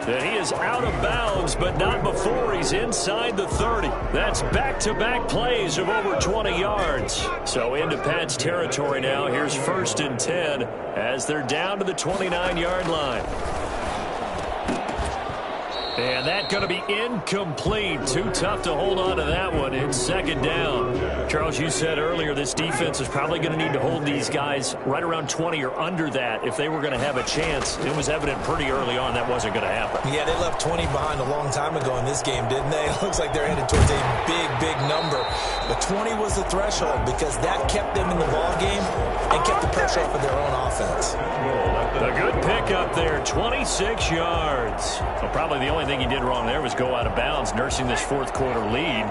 And he is out of bounds, but not before he's inside the 30. That's back-to-back plays of over 20 yards. So into Pat's territory now. Here's 1st and 10 as they're down to the 29-yard line. And that's going to be incomplete. Too tough to hold on to that one. It's 2nd down. Charles, you said earlier this defense is probably going to need to hold these guys right around 20 or under that if they were going to have a chance. It was evident pretty early on that wasn't going to happen. Yeah, they left 20 behind a long time ago in this game, didn't they? It looks like they're headed towards a big, big number. But 20 was the threshold because that kept them in the ball game and kept the pressure off of their own offense. A good pickup there, 26 yards. Well, probably the only thing he did wrong there was go out of bounds, nursing this 4th quarter lead.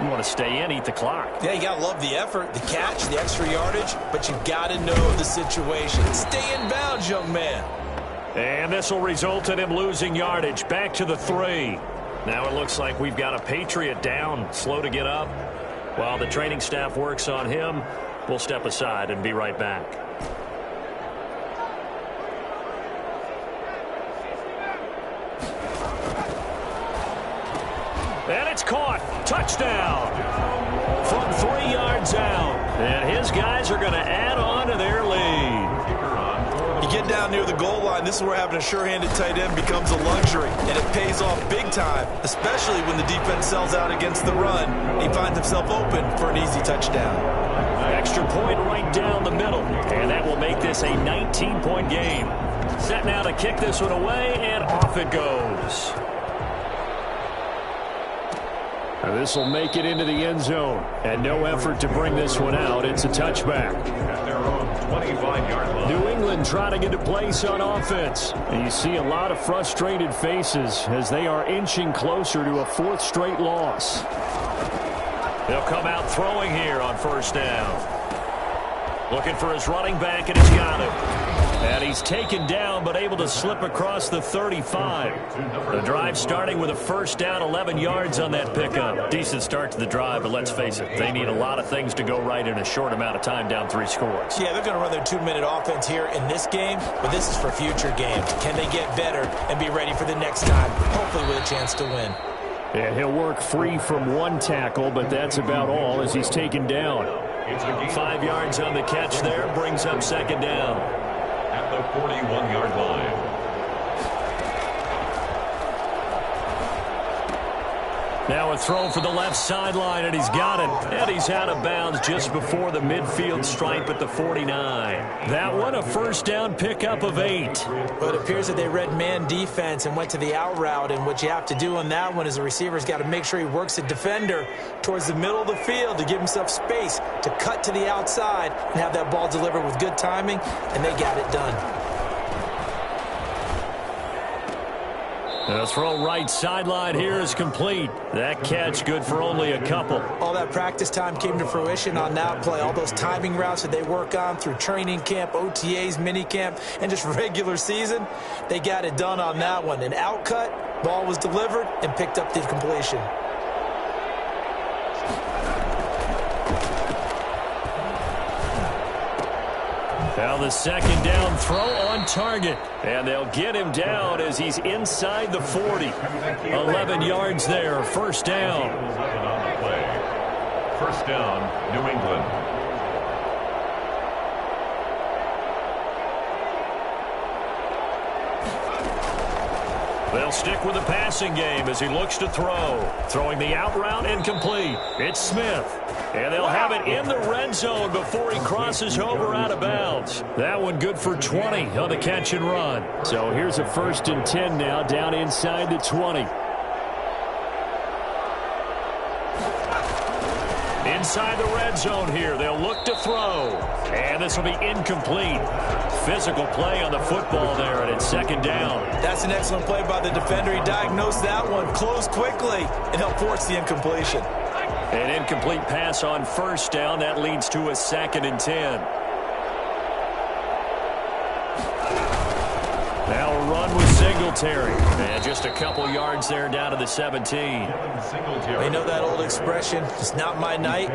You want to stay in, eat the clock. Yeah, you got to love the effort, the catch, the extra yardage, but you got to know the situation. Stay in bounds, young man. And this will result in him losing yardage. Back to the 3. Now it looks like we've got a Patriot down, slow to get up. While the training staff works on him, we'll step aside and be right back. And it's caught. Touchdown. From 3 yards out. And his guys are going to add on to their lead. You get down near the goal line, this is where having a sure-handed tight end becomes a luxury. And it pays off big time, especially when the defense sells out against the run. He finds himself open for an easy touchdown. Extra point right down the middle. And that will make this a 19-point game. Set now to kick this one away, and off it goes. This will make it into the end zone. And no effort to bring this one out. It's a touchback. At their own 25-yard line. New England trying to get a place on offense. And you see a lot of frustrated faces as they are inching closer to a 4th straight loss. They'll come out throwing here on 1st down. Looking for his running back, and he's got him. And he's taken down, but able to slip across the 35. The drive starting with a 1st down, 11 yards on that pickup. Decent start to the drive, but let's face it, they need a lot of things to go right in a short amount of time, down 3 scores. Yeah, they're going to run their 2-minute offense here in this game, but this is for future games. Can they get better and be ready for the next time, hopefully with a chance to win? And he'll work free from 1 tackle, but that's about all as he's taken down. 5 yards on the catch there, brings up 2nd down. At the 41-yard line. Now a throw for the left sideline, and he's got it. And he's out of bounds just before the midfield stripe at the 49. That one, a 1st down pickup of 8. But it appears that they read man defense and went to the out route, and what you have to do on that one is the receiver's got to make sure he works the defender towards the middle of the field to give himself space to cut to the outside and have that ball delivered with good timing, and they got it done. The throw right sideline here is complete. That catch good for only a couple. All that practice time came to fruition on that play. All those timing routes that they work on through training camp, OTAs, minicamp, and just regular season, they got it done on that one. An out cut, ball was delivered, and picked up the completion. Now the 2nd down throw on target. And they'll get him down as he's inside the 40. 11 yards there, 1st down. 11 on the play. 1st down, New England. They'll stick with the passing game as he looks to throw. Throwing the out route incomplete. It's Smith. And they'll have it in the red zone before he crosses over out of bounds. That one good for 20 on the catch and run. So here's a 1st and 10 now down inside the 20. Inside the red zone here. They'll look to throw. And this will be incomplete. Physical play on the football there, and it's 2nd down. That's an excellent play by the defender. He diagnosed that one, closed quickly, and helped force the incompletion. An incomplete pass on first down. That leads to a 2nd and 10. Now a run with Singletary. And just a couple yards there down to the 17. You know that old expression, it's not my night?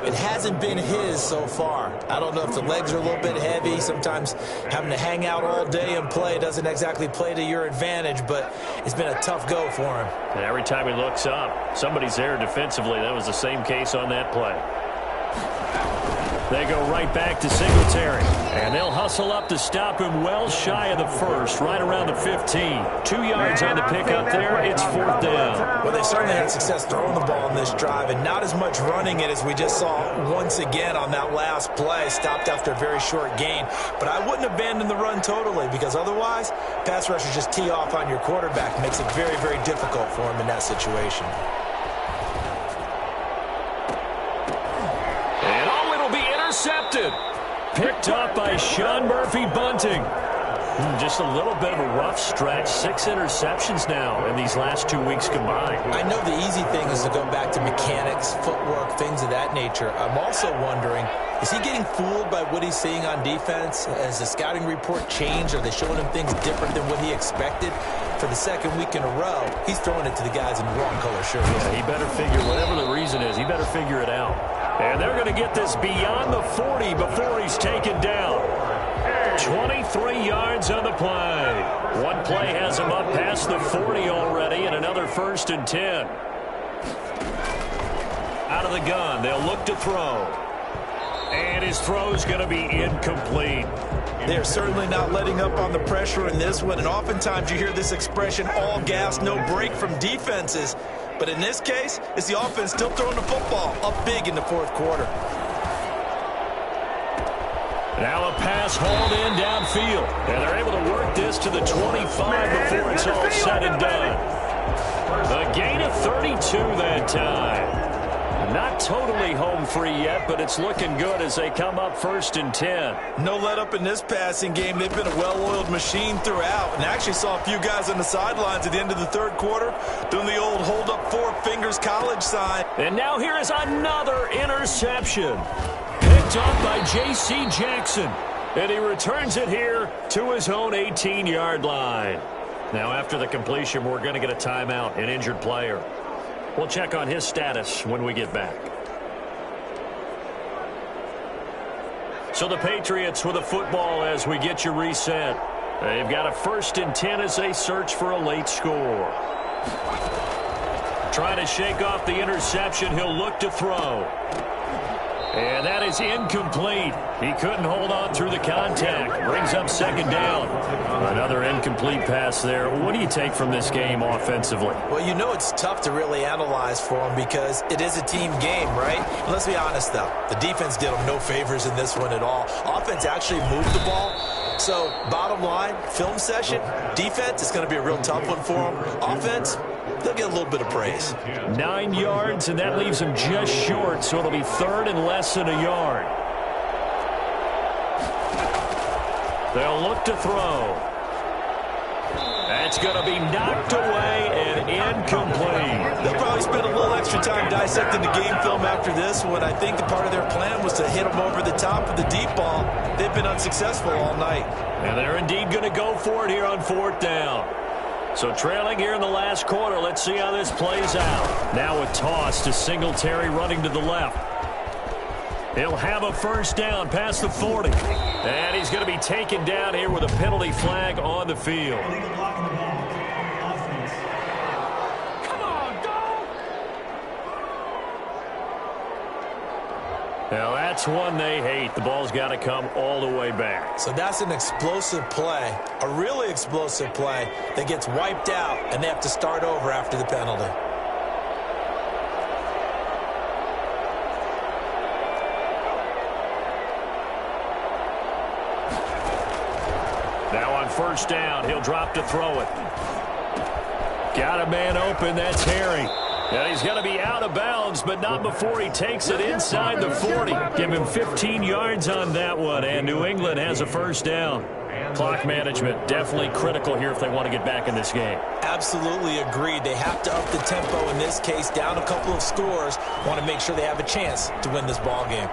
It hasn't been his so far. I don't know if the legs are a little bit heavy. Sometimes having to hang out all day and play doesn't exactly play to your advantage, but it's been a tough go for him. And every time he looks up, somebody's there defensively. That was the same case on that play. They go right back to Singletary. And they'll hustle up to stop him well shy of the first, right around the 15. 2 yards on the pickup there. It's 4th down. Well, they certainly had success throwing the ball in this drive, and not as much running it as we just saw once again on that last play. Stopped after a very short gain. But I wouldn't abandon the run totally, because otherwise, pass rushers just tee off on your quarterback. Makes it very, very difficult for him in that situation. Intercepted. Picked up by Sean Murphy-Bunting. Just a little bit of a rough stretch. 6 interceptions now in these last 2 weeks combined. I know the easy thing is to go back to mechanics, footwork, things of that nature. I'm also wondering, is he getting fooled by what he's seeing on defense? Has the scouting report changed? Are they showing him things different than what he expected? For the 2nd week in a row, he's throwing it to the guys in the wrong color shirts. Yeah, he better figure, whatever the reason is, he better figure it out. And they're going to get this beyond the 40 before he's taken down. 23 yards on the play. One play has him up past the 40 already, and another 1st and 10. Out of the gun, they'll look to throw. And his throw's going to be incomplete. They're certainly not letting up on the pressure in this one, and oftentimes you hear this expression, all gas, no break from defenses. But in this case, it's the offense still throwing the football up big in the 4th quarter. Now a pass hauled in downfield. And they're able to work this to the 25 before it's all said and done. A gain of 32 that time. Not totally home free yet, but it's looking good as they come up 1st and 10. No let up in this passing game. They've been a well-oiled machine throughout. And I actually saw a few guys on the sidelines at the end of the 3rd quarter doing the old hold up 4 fingers college sign. And now here is another interception. Picked up by J.C. Jackson. And he returns it here to his own 18-yard line. Now after the completion, we're going to get a timeout, an injured player. We'll check on his status when we get back. So the Patriots with a football as we get you reset. They've got a 1st and 10 as they search for a late score. Trying to shake off the interception. He'll look to throw. And that is incomplete. He couldn't hold on through the contact. Brings up 2nd down. Another incomplete pass there. What do you take from this game offensively? Well, you know it's tough to really analyze for them because it is a team game, right? Let's be honest, though. The defense did them no favors in this one at all. Offense actually moved the ball. So, bottom line, film session, defense is going to be a real tough one for them. Offense, they'll get a little bit of praise. 9 yards, and that leaves him just short, so it'll be 3rd and less than a yard. They'll look to throw. That's going to be knocked away and incomplete. They'll probably spend a little extra time dissecting the game film after this one. I think the part of their plan was to hit them over the top of the deep ball. They've been unsuccessful all night. And they're indeed going to go for it here on 4th down. So trailing here in the last quarter, let's see how this plays out. Now a toss to Singletary running to the left. He'll have a 1st down past the 40. And he's going to be taken down here with a penalty flag on the field. Come on, go! Now that's one they hate. The ball's got to come all the way back. So that's an explosive play, a really explosive play that gets wiped out, and they have to start over after the penalty. Now on 1st down, he'll drop to throw it. Got a man open, that's Harry. And he's going to be out of bounds, but not before he takes it inside the 40. Give him 15 yards on that one, and New England has a 1st down. Clock management definitely critical here if they want to get back in this game. Absolutely agreed. They have to up the tempo in this case, down a couple of scores. Want to make sure they have a chance to win this ball game.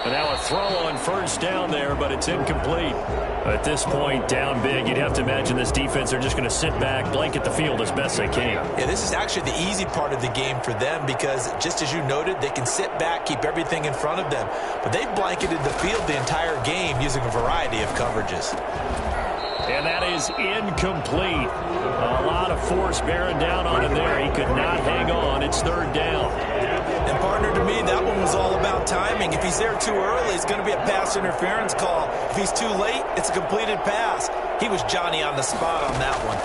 And now a throw on first down there, but it's incomplete. At this point, down big, you'd have to imagine this defense, they're just going to sit back, blanket the field as best they can. Yeah, this is actually the easy part of the game for them because, just as you noted, they can sit back, keep everything in front of them. But they've blanketed the field the entire game using a variety of coverages. And that is incomplete. A lot of force bearing down on him there. He could not hang on. It's third down. And, partner, to me, that one was all about timing. If he's there too early, it's going to be a pass interference call. If he's too late, it's a completed pass. He was Johnny on the spot on that one.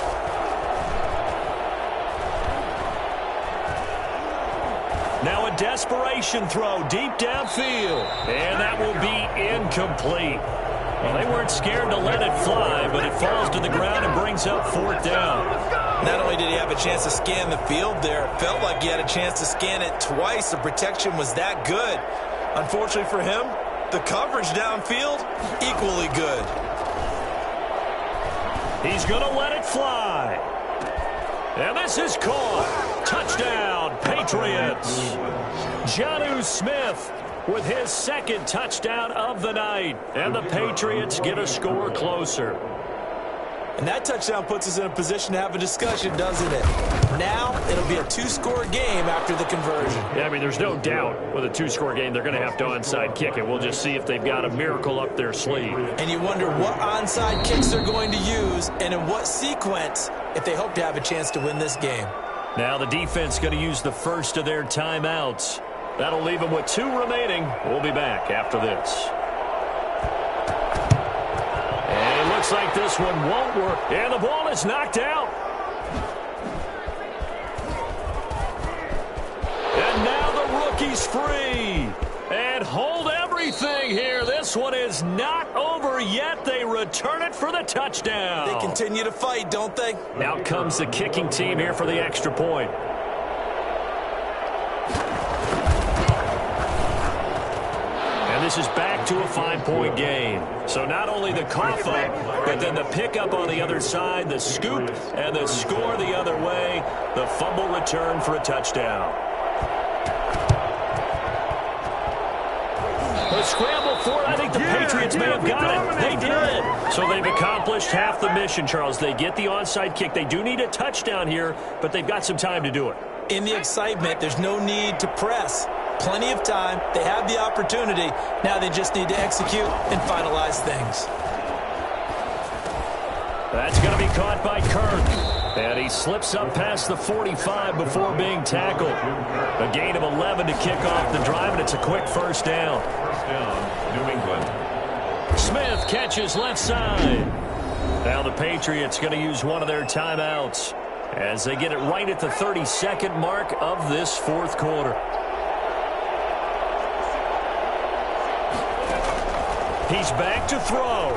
Now a desperation throw deep downfield. And that will be incomplete. Well, they weren't scared to let it fly, but it falls to the ground and brings up fourth down. Not only did he have a chance to scan the field there, it felt like he had a chance to scan it twice. The protection was that good. Unfortunately for him, the coverage downfield, equally good. He's going to let it fly. And this is caught. Touchdown, Patriots. Jonnu Smith with his second touchdown of the night. And the Patriots get a score closer. And that touchdown puts us in a position to have a discussion, doesn't it? Now, it'll be a two-score game after the conversion. Yeah, I mean, there's no doubt with a two-score game, they're going to have to onside kick it. We'll just see if they've got a miracle up their sleeve. And you wonder what onside kicks they're going to use and in what sequence if they hope to have a chance to win this game. Now the defense going to use the first of their timeouts. That'll leave them with 2 remaining. We'll be back after this. And it looks like this one won't work. And the ball is knocked out. And now the rookie's free. And hold everything here. This one is not over yet. They return it for the touchdown. They continue to fight, don't they? Now comes the kicking team here for the extra point. And this is back to a 5-point game. So not only the cough up, but then the pickup on the other side, the scoop, and the score the other way. The fumble return for a touchdown. A scramble for it. I think the Patriots may have got it. They did. So they've accomplished half the mission, Charles. They get the onside kick. They do need a touchdown here, but they've got some time to do it. In the excitement, there's no need to press. Plenty of time. They have the opportunity. Now they just need to execute and finalize things. That's going to be caught by Kirk. And he slips up past the 45 before being tackled. A gain of 11 to kick off the drive, and it's a quick first down. First down, New England. Smith catches left side. Now the Patriots going to use one of their timeouts as they get it right at the 32nd mark of this fourth quarter. He's back to throw.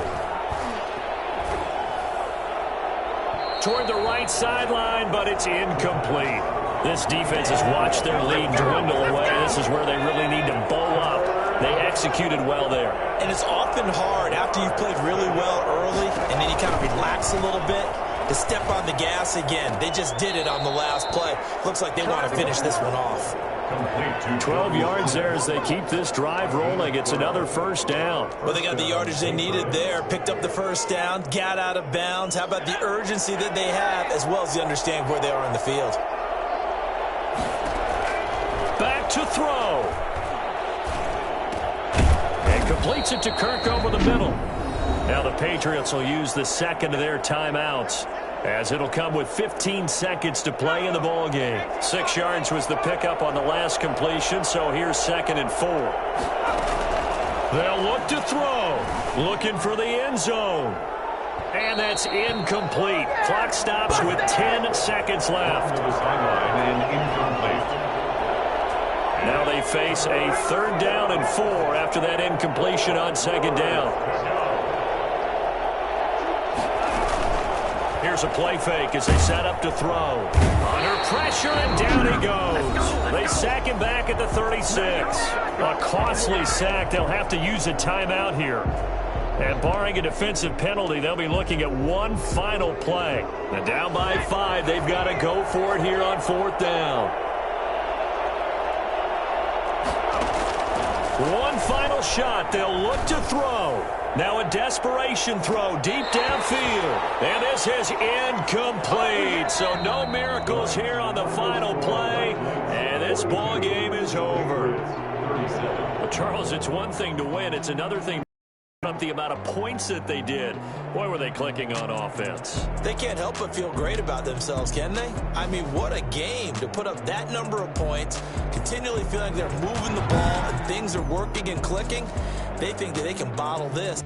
Toward the right sideline, but it's incomplete. This defense has watched their lead dwindle away. This is where they really need to bow up. They executed well there. And it's often hard after you've played really well early and then you kind of relax a little bit to step on the gas again. They just did it on the last play. Looks like they want to finish this one off. 12 yards there as they keep this drive rolling. It's another first down. Well, they got the yardage they needed there. Picked up the first down, got out of bounds. How about the urgency that they have as well as the understanding where they are in the field? Back to throw. And completes it to Kirk over the middle. Now the Patriots will use the second of their timeouts, as it'll come with 15 seconds to play in the ball game. 6 yards was the pickup on the last completion, so here's 2nd and 4. They'll look to throw, looking for the end zone. And that's incomplete. Clock stops with 10 seconds left. To the sideline and incomplete. Now they face a 3rd down and 4 after that incompletion on 2nd down. Here's a play fake as they set up to throw. Under pressure, and down he goes. They sack him back at the 36. A costly sack. They'll have to use a timeout here. And barring a defensive penalty, they'll be looking at one final play. Now down by 5, they've got to go for it here on 4th down. One final shot. They'll look to throw. Now a desperation throw deep downfield. And this is incomplete. So no miracles here on the final play. And this ball game is over. Well, Charles, it's one thing to win. It's another thing to up the amount of points that they did. Boy, were they clicking on offense. They can't help but feel great about themselves, can they? I mean, what a game to put up that number of points, continually feeling like they're moving the ball and things are working and clicking. They think that they can bottle this.